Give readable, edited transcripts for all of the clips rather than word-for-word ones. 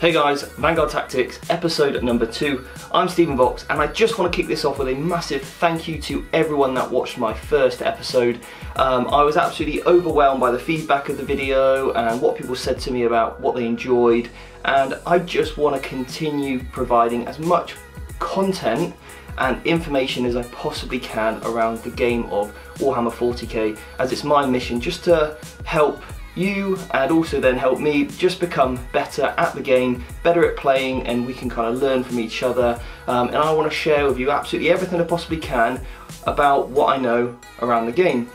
Hey guys, Vanguard Tactics, episode number 2. I'm Stephen Vox, and I just want to kick this off with a massive thank you to everyone that watched my first episode. I was absolutely overwhelmed by the feedback of the video and what people said to me about what they enjoyed, and I just want to continue providing as much content and information as I possibly can around the game of Warhammer 40k, as it's my mission just to help you and also then help me just become better at the game, better at playing, and we can kind of learn from each other. And I want to share with you absolutely everything I possibly can about what I know around the game.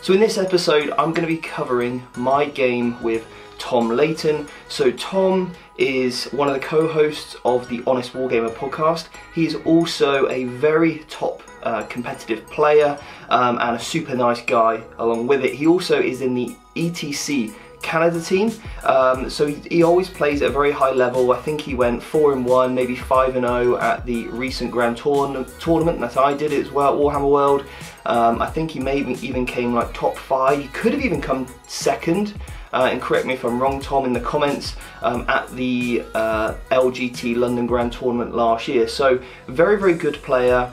So in this episode I'm going to be covering my game with Tom Leighton. So Tom is one of the co-hosts of the Honest Wargamer podcast. He's also a very top competitive player and a super nice guy along with it. He also is in the ETC Canada team, so he always plays at a very high level. I think he went 4-1, maybe 5-0 at the recent Grand Tournament that I did as well at Warhammer World. I think he maybe even came like top 5. He could have even come second. And correct me if I'm wrong, Tom, in the comments, at the LGT London Grand Tournament last year. So very, very good player.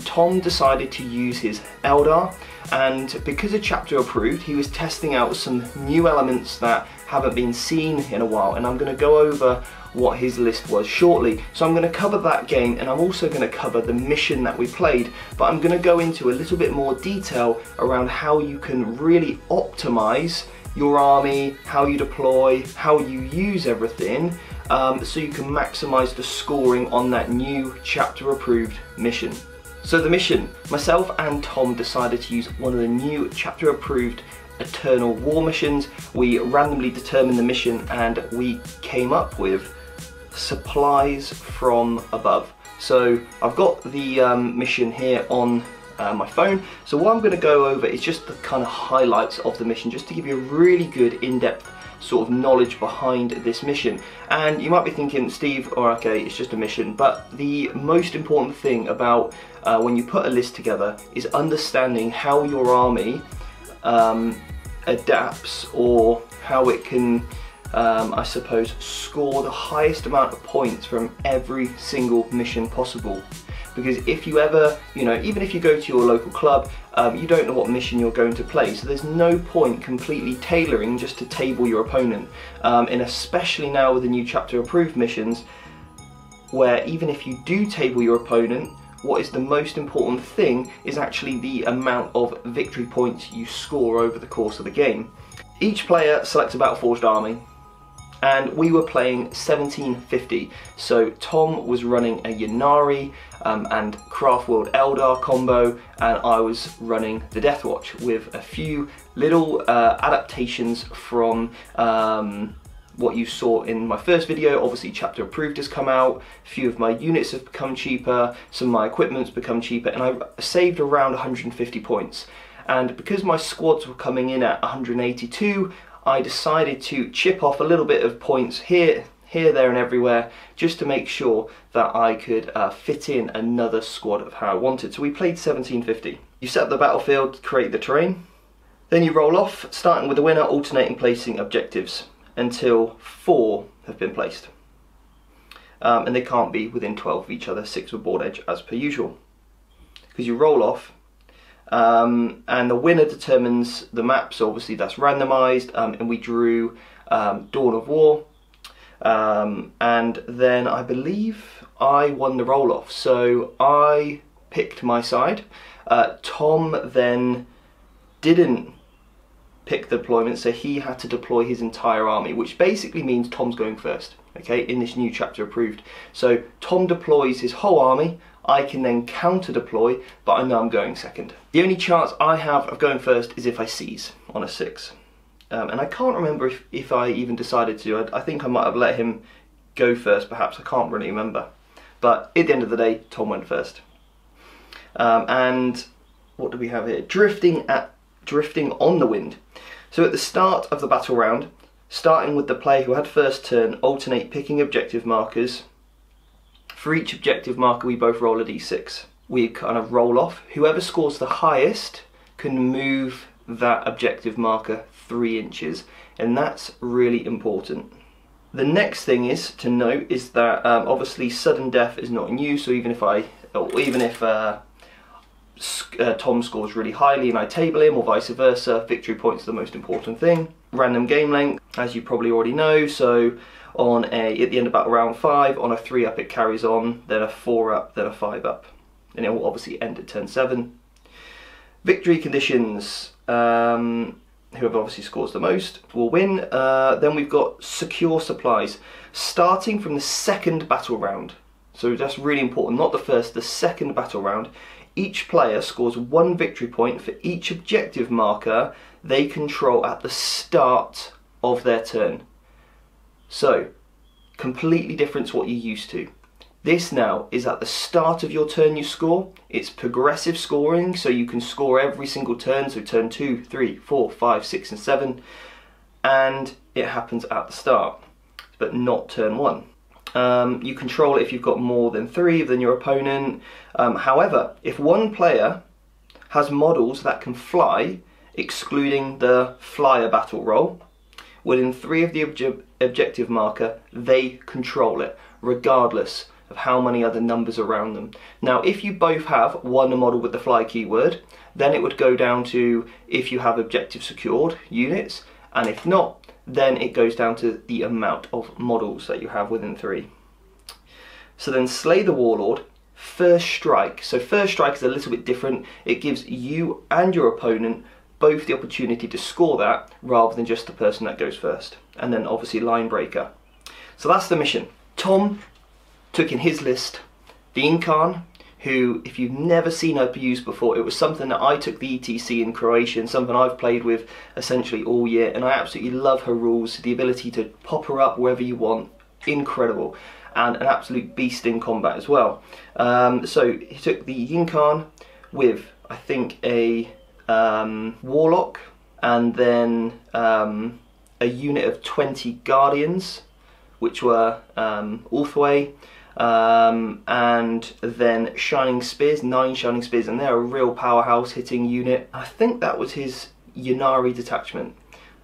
Tom decided to use his Eldar, and because of chapter approved, he was testing out some new elements that haven't been seen in a while, and I'm going to go over what his list was shortly. So I'm going to cover that game, and I'm also going to cover the mission that we played, but I'm going to go into a little bit more detail around how you can really optimize your army, how you deploy, how you use everything, so you can maximize the scoring on that new chapter approved mission. So the mission, myself and Tom decided to use one of the new chapter approved Eternal War missions. We randomly determined the mission and we came up with supplies from above. So I've got the mission here on my phone. So what I'm going to go over is just the kind of highlights of the mission, just to give you a really good in-depth sort of knowledge behind this mission. And you might be thinking, Steve, oh, okay, it's just a mission, but the most important thing about when you put a list together is understanding how your army adapts, or how it can I suppose score the highest amount of points from every single mission possible. Because if you ever, even if you go to your local club, you don't know what mission you're going to play, so there's no point completely tailoring just to table your opponent. And especially now with the new chapter approved missions, where even if you do table your opponent, what is the most important thing is actually the amount of victory points you score over the course of the game. Each player selects a battle-forged army, and we were playing 1750. So Tom was running a Ynnari and Craft World Eldar combo, and I was running the Deathwatch with a few little adaptations from what you saw in my first video. Obviously chapter approved has come out, a few of my units have become cheaper, some of my equipment's become cheaper, and I saved around 150 points. And because my squads were coming in at 182, I decided to chip off a little bit of points here, there and everywhere, just to make sure that I could fit in another squad of how I wanted. So we played 1750. You set up the battlefield, create the terrain, then you roll off, starting with the winner, alternating placing objectives until 4 have been placed. And they can't be within 12 of each other, 6 with board edge as per usual. Because you roll off, and the winner determines the map, so obviously that's randomized, and we drew Dawn of War, and then I believe I won the roll-off, so I picked my side. Tom then didn't pick the deployment, so he had to deploy his entire army, which basically means Tom's going first, okay, in this new chapter approved. So Tom deploys his whole army, I can then counter deploy, but I know I'm going second. The only chance I have of going first is if I seize on a 6. And I can't remember if I even decided to. I think I might have let him go first, perhaps, I can't really remember. But at the end of the day, Tom went first. And what do we have here? Drifting on the wind. So at the start of the battle round, starting with the player who had first turn, alternate picking objective markers. For each objective marker we both roll a d6. We kind of roll off. Whoever scores the highest can move that objective marker 3 inches, and that's really important. The next thing is to note is that obviously sudden death is not in use, so even if Tom scores really highly and I table him, or vice versa, victory points are the most important thing. Random game length, as you probably already know, so at the end of about round 5, on a 3-up it carries on, then a 4-up, then a 5-up, and it will obviously end at turn 7. Victory conditions, whoever obviously scores the most will win. Then we've got secure supplies, starting from the 2nd battle round. So that's really important, not the first, the 2nd battle round. Each player scores 1 victory point for each objective marker they control at the start of their turn. So, completely different to what you're used to. This now is at the start of your turn you score. It's progressive scoring, so you can score every single turn, so turn 2, 3, 4, 5, 6 and 7. And it happens at the start, but not turn 1. You control it if you've got more than 3 than your opponent. However, if one player has models that can fly, excluding the flyer battle roll, within 3 of the objective marker, they control it, regardless of how many other numbers around them. Now, if you both have one model with the fly keyword, then it would go down to if you have objective secured units, and if not, then it goes down to the amount of models that you have within 3. So then slay the warlord, first strike. So first strike is a little bit different. It gives you and your opponent both the opportunity to score that, rather than just the person that goes first. And then obviously line breaker. So that's the mission. Tom took in his list the Incarn, who, if you've never seen her used before, it was something that I took the ETC in Croatia, and something I've played with essentially all year, and I absolutely love her rules, the ability to pop her up wherever you want, incredible, and an absolute beast in combat as well. So he took the Incarn with, I think, a Warlock, and then a unit of 20 Guardians, which were Ulthway, and then Shining Spears, 9 Shining Spears, and they're a real powerhouse hitting unit. I think that was his Ynnari detachment.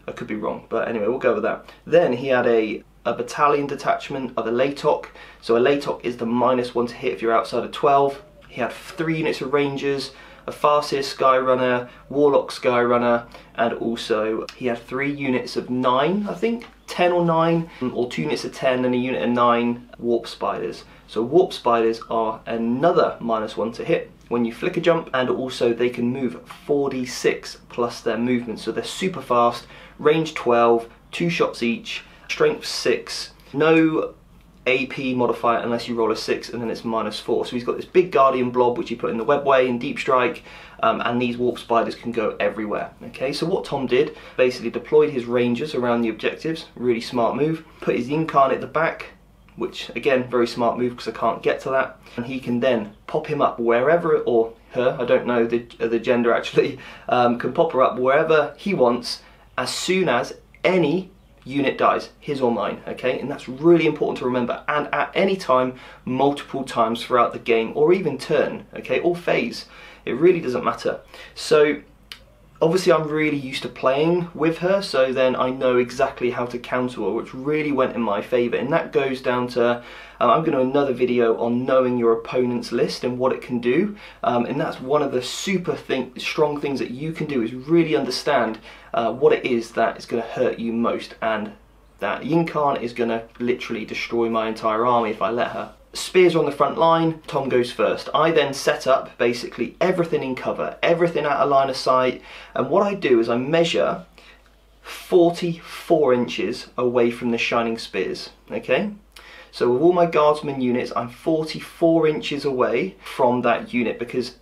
I could be wrong, but anyway, we'll go with that. Then he had a battalion detachment of a Leighton. So a Leighton is the -1 to hit if you're outside of 12. He had 3 units of Rangers, a Farseer Skyrunner, Warlock Skyrunner, and also he had 3 units of 9, I think, 10 or 9, or 2 units of 10 and a unit of 9 Warp Spiders. So Warp Spiders are another -1 to hit when you flicker jump, and also they can move 4d6 plus their movement, so they're super fast, range 12, 2 shots each, strength 6, no AP modifier unless you roll a 6, and then it's -4. So he's got this big Guardian blob which you put in the webway in Deep Strike, and these Warp Spiders can go everywhere. Okay, so what Tom did, basically deployed his Rangers around the objectives, really smart move, put his Incarn at the back, which again, very smart move because I can't get to that, and he can then pop him up wherever, or her, I don't know the gender actually, can pop her up wherever he wants as soon as any unit dies, his or mine, okay? And that's really important to remember, and at any time, multiple times throughout the game, or even turn, okay, or phase, it really doesn't matter. So obviously I'm really used to playing with her, so then I know exactly how to counter her, which really went in my favour, and that goes down to, I'm going to do another video on knowing your opponent's list and what it can do, and that's one of the strong things that you can do, is really understand what it is that is going to hurt you most, and that Incarn is going to literally destroy my entire army if I let her. Spears on the front line, Tom goes first. I then set up basically everything in cover, everything out of line of sight, and what I do is I measure 44 inches away from the Shining Spears, okay? So with all my Guardsman units, I'm 44 inches away from that unit, because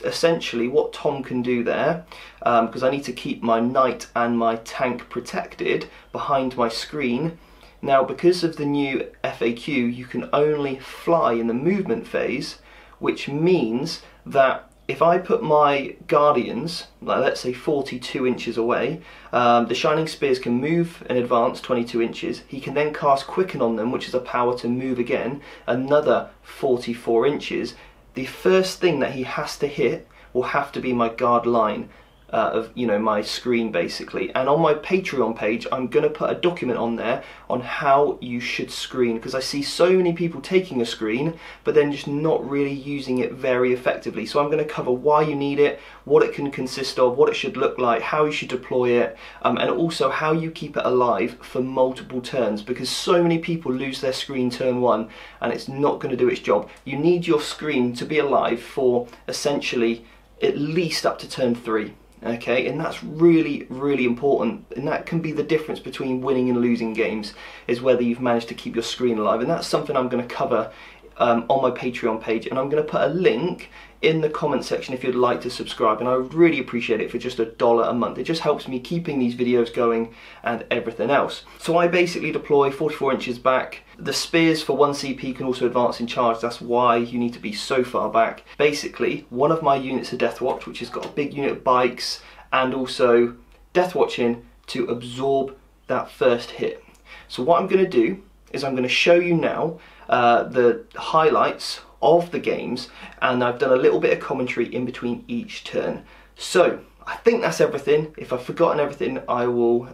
essentially what Tom can do there, because I need to keep my Knight and my tank protected behind my screen. Now, because of the new FAQ, you can only fly in the movement phase, which means that if I put my Guardians, like let's say 42 inches away, the Shining Spears can move and advance 22 inches. He can then cast Quicken on them, which is a power to move again, another 44 inches. The first thing that he has to hit will have to be my guard line. of, you know, my screen basically. And on my Patreon page, I'm going to put a document on there on how you should screen, because I see so many people taking a screen but then just not really using it very effectively. So I'm going to cover why you need it, what it can consist of, what it should look like, how you should deploy it, and also how you keep it alive for multiple turns, because so many people lose their screen turn 1 and it's not going to do its job. You need your screen to be alive for essentially at least up to turn 3. Okay, and that's really, really important, and that can be the difference between winning and losing games, is whether you've managed to keep your screen alive. And that's something I'm going to cover on my Patreon page, and I'm going to put a link in the comment section if you'd like to subscribe, and I would really appreciate it for just $1 a month. It just helps me keeping these videos going and everything else. So I basically deploy 44 inches back. The spears for 1 CP can also advance in charge, that's why you need to be so far back. Basically, one of my units of Deathwatch, which has got a big unit of bikes and also Deathwatching to absorb that first hit. So what I'm going to do is I'm going to show you now the highlights of the games, and I've done a little bit of commentary in between each turn. So I think that's everything. If I've forgotten everything, I'll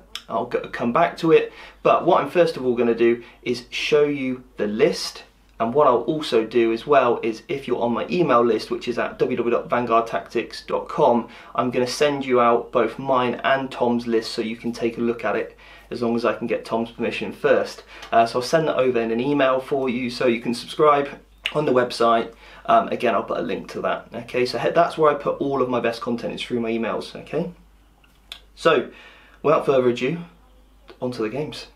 come back to it. But what I'm first of all going to do is show you the list, and what I'll also do as well is, if you're on my email list, which is at www.vanguardtactics.com, I'm going to send you out both mine and Tom's list so you can take a look at it, as long as I can get Tom's permission first. So I'll send that over in an email for you so you can subscribe on the website. Again, I'll put a link to that. Okay, so that's where I put all of my best content, is through my emails. Okay, so without further ado, onto the games.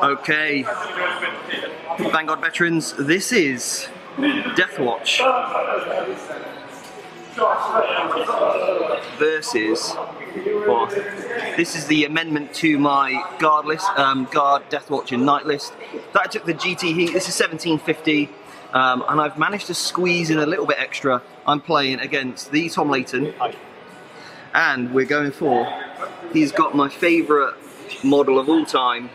Okay, Vanguard veterans, this is Deathwatch versus, well, this is the amendment to my guard list, guard Deathwatch and night list. That I took the GT heat. This is 1750, and I've managed to squeeze in a little bit extra. I'm playing against the Tom Leighton, and we're going for, he's got my favourite model of all time,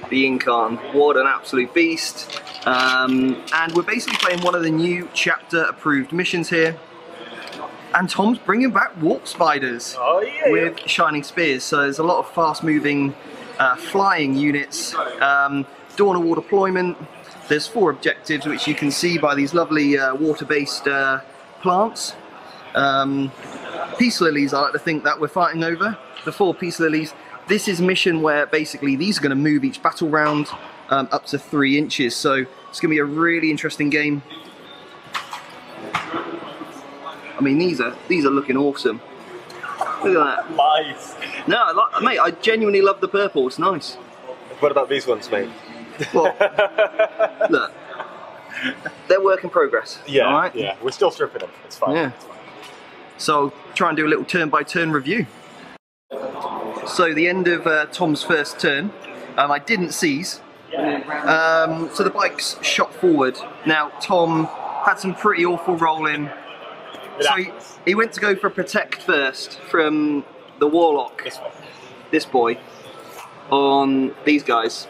the Incarn. What an absolute beast. And we're basically playing one of the new chapter approved missions here, and Tom's bringing back warp spiders with shining spears. So there's a lot of fast moving flying units. Dawn of War deployment. There's 4 objectives, which you can see by these lovely water based plants. Peace lilies, I like to think that we're fighting over. The 4 peace lilies. This is a mission where basically these are going to move each battle round up to 3 inches, so it's going to be a really interesting game. I mean, these are looking awesome. Look at that. Nice. No, mate, I genuinely love the purple. It's nice. What about these ones, mate? Well, look, they're work in progress. Yeah, all right? Yeah. We're still stripping them. It's fine. Yeah. It's fine. So try and do a little turn-by-turn review. So the end of Tom's first turn, I didn't seize. So the bikes shot forward. Now Tom had some pretty awful rolling. So he went to go for a protect first from the Warlock, this boy, on these guys,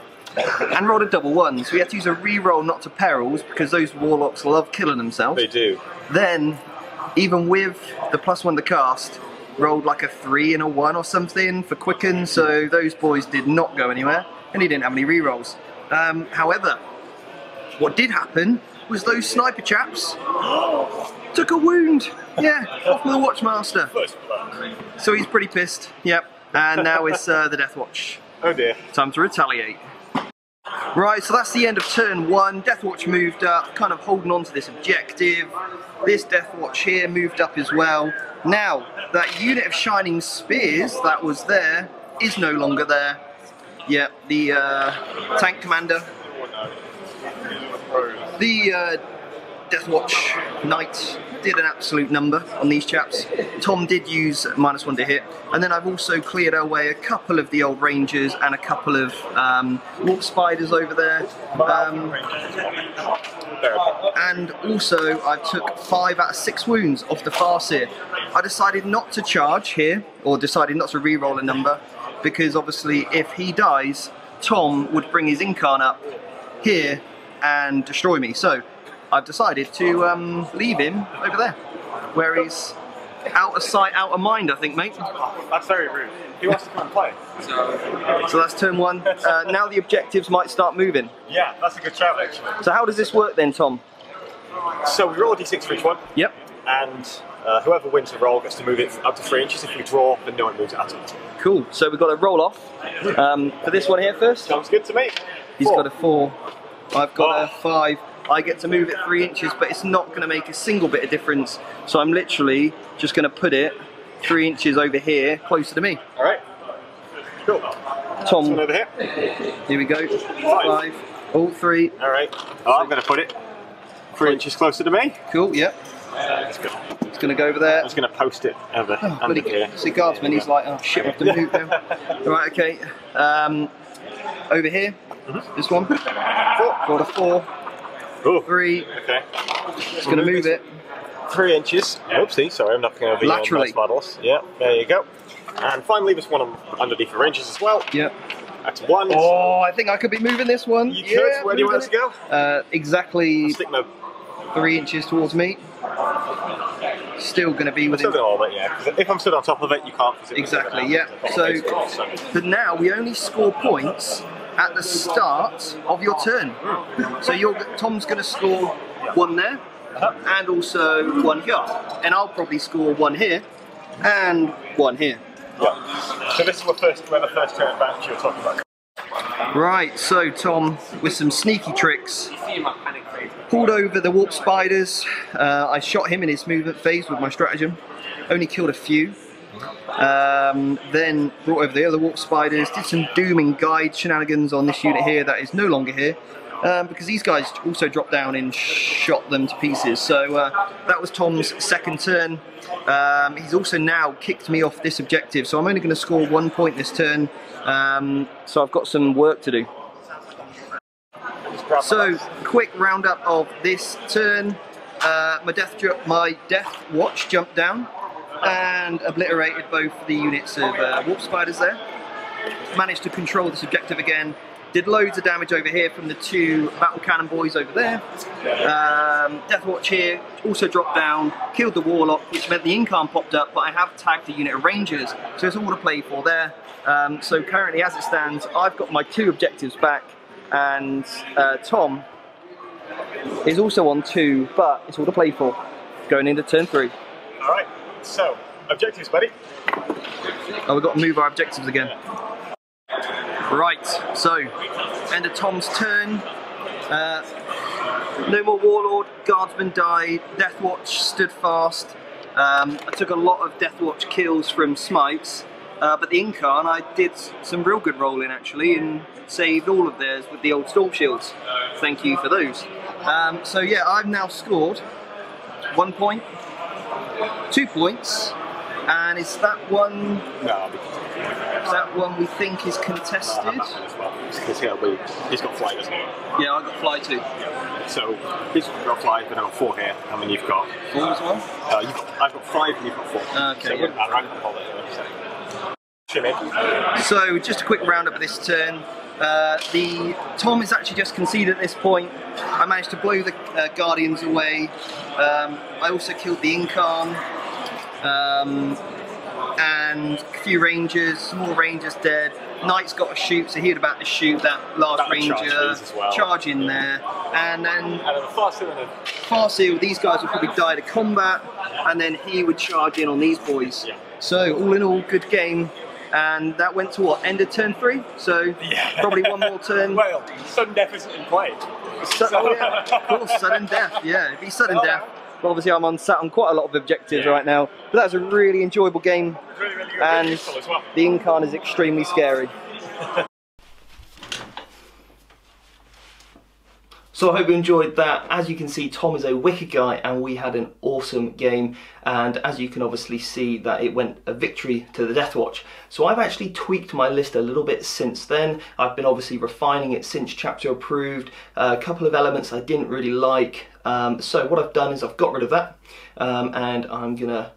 and rolled a double 1. So we had to use a re-roll not to perils, because those Warlocks love killing themselves. They do. Then, even with the +1 to cast, rolled like a 3 and a 1 or something for quicken, so those boys did not go anywhere, and he didn't have any re-rolls. However, what did happen was those sniper chaps took a wound, yeah, off with the Watchmaster. So he's pretty pissed, yep, and now it's the Deathwatch. Oh dear. Time to retaliate. Right, so that's the end of turn 1. Deathwatch moved up, kind of holding on to this objective. This Deathwatch here moved up as well. Now, that unit of shining spears that was there is no longer there. Yeah, the tank commander, the Deathwatch Knight did an absolute number on these chaps. Tom did use -1 to hit, and then I've also cleared away a couple of the old Rangers and a couple of Warp Spiders over there. And also I took 5 out of 6 wounds off the Farseer. I decided not to charge here, or decided not to re-roll a number, because obviously if he dies, Tom would bring his Incarn up here and destroy me. So I've decided to leave him over there, where he's out of sight, out of mind, I think, mate. Oh, that's very rude. He wants to come and play. So that's turn one. Now the objectives might start moving. Yeah, that's a good shout, actually. So how does this work then, Tom? So we roll a d6 for each one. Yep. And whoever wins the roll gets to move it up to 3 inches. If we draw, then no one moves it at all. Cool. So we've got a roll off. For this one here first. Sounds good to me. He's got a 4. I've got a 5. I get to move it 3 inches, but it's not going to make a single bit of difference. So I'm literally just going to put it 3 inches over here, closer to me. All right. Cool. Tom. This one over here. Here we go. 5. All 3. All right. Oh, I'm going to put it 3 inches closer to me. Cool. Yep. That's good. It's going to go over there. I'm just going to post it over under here. See, guardsman, he's like, oh shit, I have to move now. Right, okay. Over here. This one. 4. Got a 4. Ooh. 3. Okay. Just going to move it 3 inches. Oopsie, sorry, I'm knocking over laterally. Nice models. Yeah, there you go. And finally, this one underneath the ranges as well. Yep. That's 1. Oh, I think I could be moving this one. You could. Where do you want us to go? Exactly I'll stick my 3 inches towards me. Still going to be within. Still going to hold it, yeah. 'Cause if I'm stood on top of it, you can't physically. Exactly, yeah. So, but now we only score points at the start of your turn. So Tom's going to score 1 there, and also 1 here, and I'll probably score 1 here, and 1 here. Yeah. So this is where the first turn advantage you were talking about. Right, so Tom, with some sneaky tricks, pulled over the warp spiders. I shot him in his movement phase with my stratagem, only killed a few. Then brought over the other warp spiders, did some doom and guide shenanigans on this unit here that is no longer here, because these guys also dropped down and shot them to pieces. So that was Tom's second turn. He's also now kicked me off this objective, so I'm only going to score 1 point this turn. So I've got some work to do. So, quick roundup of this turn. My Deathwatch jumped down and obliterated both the units of warp spiders there. Managed to control this objective again. Did loads of damage over here from the 2 battle cannon boys over there. Deathwatch here also dropped down, killed the warlock, which meant the incarn popped up, but I have tagged a unit of rangers, so it's all to play for there. So currently, as it stands, I've got my 2 objectives back, and Tom is also on 2, but it's all to play for going into turn 3. All right. So objectives, buddy. Oh, we've got to move our objectives again. Right, so end of Tom's turn. No more Warlord, Guardsman died, Deathwatch stood fast. I took a lot of Deathwatch kills from smites, but the Incarn, I did some real good rolling actually and saved all of theirs with the old Storm Shields. Thank you for those. So yeah, I've now scored 1 point, 2 points, and is that one? No, is that one we think is contested? Because he's got fly, doesn't he? Yeah, I got fly too. Yeah. So he's got 5, but I've got 4 here. I mean, you've got 4 as well. I've got 5 and you've got 4. Okay. So Yeah. I can hold it. So just a quick roundup of this turn. Tom is actually just conceded at this point. I managed to blow the Guardians away. I also killed the Incarn. And a few Rangers, some more Rangers dead. Knight's got to shoot, so he'd about to shoot that last Ranger, charge in there. And then Farseal, these guys would probably die to combat, and then he would charge in on these boys. Yeah. So all in all, good game. And that went to what, end of turn 3? So probably one more turn. Well, sudden death isn't in play. Oh yeah, of course, sudden death, yeah. It'd be sudden death. Well, obviously I'm sat on quite a lot of objectives right now, but that was a really enjoyable game, Really and useful as well. the Incarn is extremely scary. So I hope you enjoyed that. As you can see, Tom is a wicked guy and we had an awesome game, and as you can obviously see that it went a victory to the Deathwatch. So I've actually tweaked my list a little bit since then. I've been obviously refining it since chapter approved. A couple of elements I didn't really like, so what I've done is I've got rid of that, and I'm gonna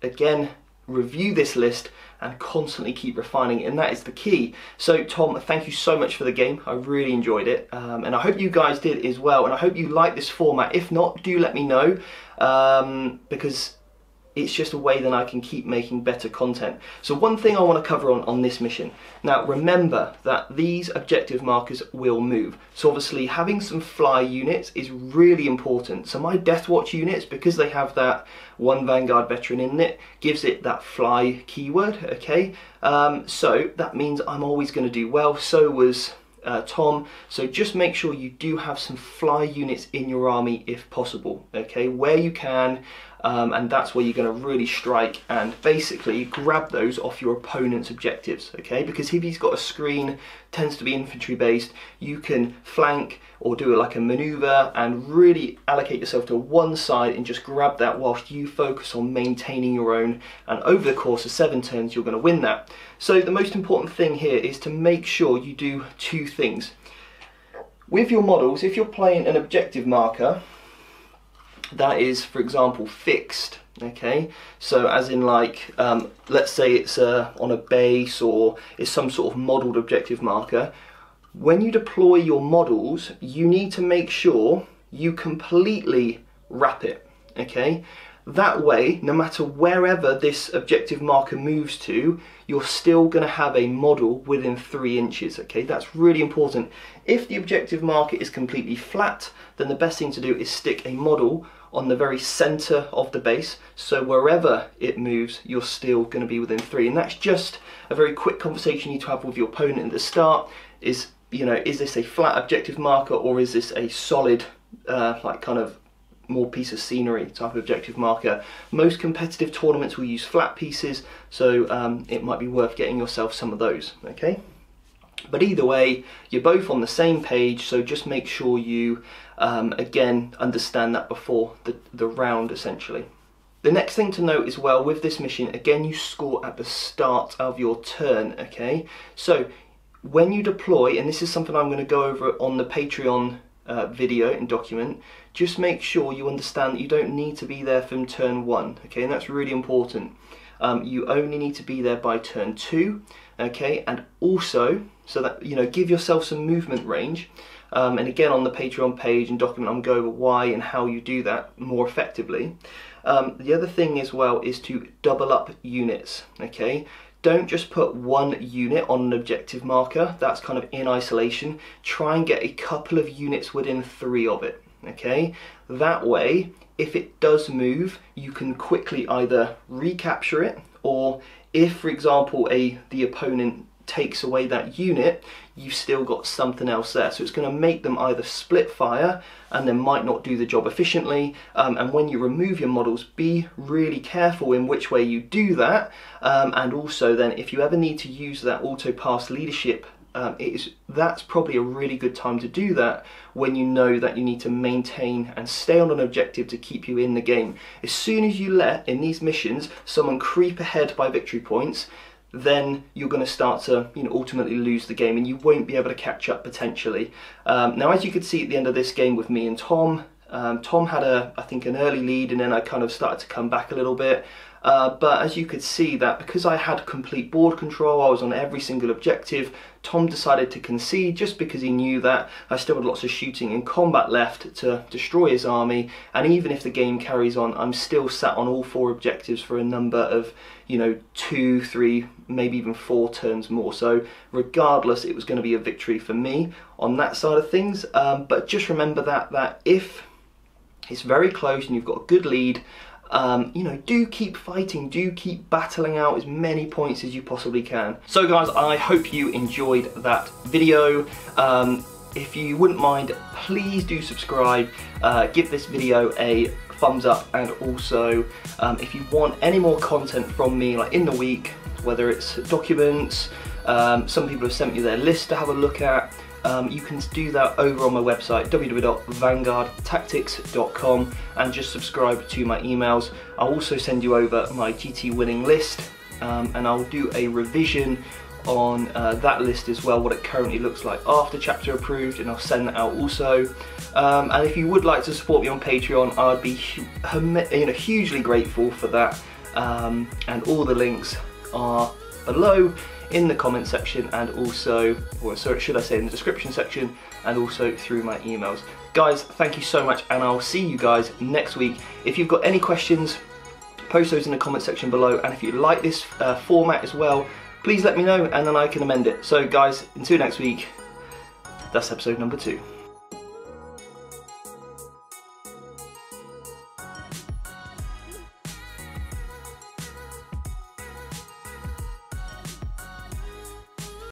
again review this list and constantly keep refining it, and that is the key. So Tom, thank you so much for the game. I really enjoyed it, and I hope you guys did as well, and I hope you like this format. If not, do let me know, because it's just a way that I can keep making better content. So one thing I want to cover on this mission. Now remember that these objective markers will move. So obviously having some fly units is really important. So my Deathwatch units, because they have that one Vanguard veteran in it, gives it that fly keyword, okay? So that means I'm always going to do well. So was Tom. So just make sure you do have some fly units in your army if possible, okay, where you can, and that's where you're going to really strike and basically grab those off your opponent's objectives, okay, because if he's got a screen, tends to be infantry based, you can flank or do it like a maneuver and really allocate yourself to one side and just grab that whilst you focus on maintaining your own, and over the course of 7 turns you're going to win that. So the most important thing here is to make sure you do 2 things. With your models, if you're playing an objective marker that is, for example, fixed, okay, so as in like, let's say it's on a base or it's some sort of modelled objective marker, when you deploy your models, you need to make sure you completely wrap it, okay? That way, no matter wherever this objective marker moves to, you're still going to have a model within 3 inches, okay? That's really important. If the objective marker is completely flat, then the best thing to do is stick a model on the very center of the base, so wherever it moves, you're still going to be within 3. And that's just a very quick conversation you need to have with your opponent at the start, is, you know, is this a flat objective marker or is this a solid, like kind of more piece of scenery type of objective marker? Most competitive tournaments will use flat pieces, so it might be worth getting yourself some of those, okay? But either way, you're both on the same page, so just make sure you, again, understand that before the round, essentially. The next thing to note as well with this mission, again, you score at the start of your turn, okay? So when you deploy, and this is something I'm going to go over on the Patreon video and document, just make sure you understand that you don't need to be there from turn 1, okay? And that's really important. You only need to be there by turn 2, okay? And also, so that, you know, give yourself some movement range. And again, on the Patreon page and document, I'm going to go over why and how you do that more effectively. The other thing as well is to double up units, okay? Don't just put 1 unit on an objective marker, that's kind of in isolation. Try and get a couple of units within 3 of it, okay? That way, if it does move, you can quickly either recapture it, or if, for example, the opponent takes away that unit, you've still got something else there. So it's going to make them either split fire and then might not do the job efficiently, and when you remove your models, be really careful in which way you do that, and also then if you ever need to use that auto pass leadership, that's probably a really good time to do that when you know that you need to maintain and stay on an objective to keep you in the game. As soon as you let, in these missions, someone creep ahead by victory points, then you're going to start to, you know, ultimately lose the game and you won't be able to catch up potentially. Now, as you could see at the end of this game with me and Tom, Tom had I think an early lead, and then I kind of started to come back a little bit. But as you could see, that because I had complete board control, I was on every single objective, Tom decided to concede just because he knew that I still had lots of shooting and combat left to destroy his army, and even if the game carries on, I'm still sat on all 4 objectives for a number of, you know, 2, 3, maybe even 4 turns more. So regardless, it was going to be a victory for me on that side of things. But just remember that if it's very close and you've got a good lead, you know, do keep fighting, do keep battling out as many points as you possibly can. So guys, I hope you enjoyed that video. If you wouldn't mind, please do subscribe, give this video a thumbs up, and also if you want any more content from me, like in the week, whether it's documents, some people have sent me their list to have a look at, you can do that over on my website www.vanguardtactics.com, and just subscribe to my emails. I'll also send you over my GT winning list, and I'll do a revision on that list as well, what it currently looks like after chapter approved, and I'll send that out also. And if you would like to support me on Patreon, I'd be hugely grateful for that. and all the links are below in the comment section, and also, or sorry, should I say in the description section, and also through my emails. Guys, thank you so much, and I'll see you guys next week. If you've got any questions, post those in the comment section below, and if you like this format as well, please let me know and then I can amend it. So guys, until next week, that's episode number 2.